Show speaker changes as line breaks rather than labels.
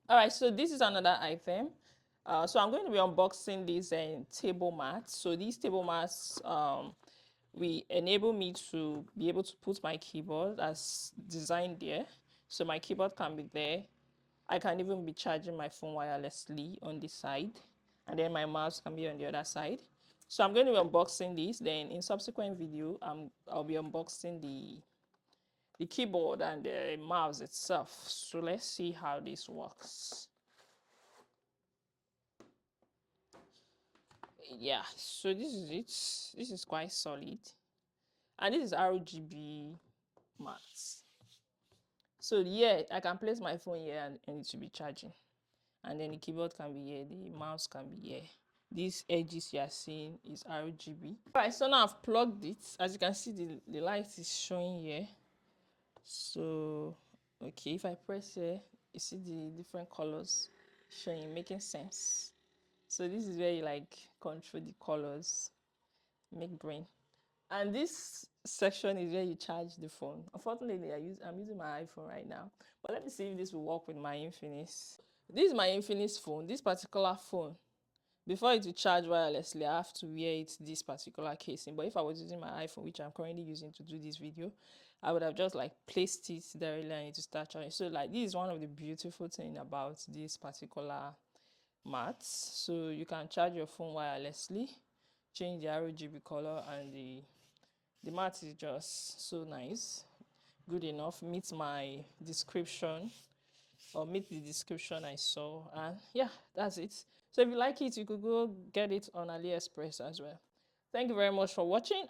All right, so this is another item. So I'm going to be unboxing these table mats. So these table mats will enable me to be able to put my keyboard as designed there. So my keyboard can be there. I can even be charging my phone wirelessly on this side, and then my mouse can be on the other side. So I'm going to be unboxing this. Then in subsequent video, I'll be unboxing the keyboard and the mouse itself. So let's see how this works. Yeah, so this is it. This is quite solid, and this is RGB mats. So yeah, I can place my phone here and it will be charging, and then the keyboard can be here, the mouse can be here. These edges you are seeing is RGB. All right, so now I've plugged it. As you can see, the light is showing here. So okay, if I press here, you see the different colors showing, making sense. So this is where you like control the colors, make brain. And this section is where you charge the phone. Unfortunately, I'm using my iPhone right now, but let me see if this will work with my Infinix. This is my Infinix phone. This particular phone, before it will charge wirelessly, I have to wear it this particular casing. But if I was using my iPhone, which I'm currently using to do this video, I would have just like placed it directly and it to start charging. So like this is one of the beautiful things about this particular mats. So you can charge your phone wirelessly, change the RGB color, and the mat is just so nice, good enough, meets my description or meet the description I saw. And yeah, that's it. So if you like it, you could go get it on AliExpress as well. Thank you very much for watching.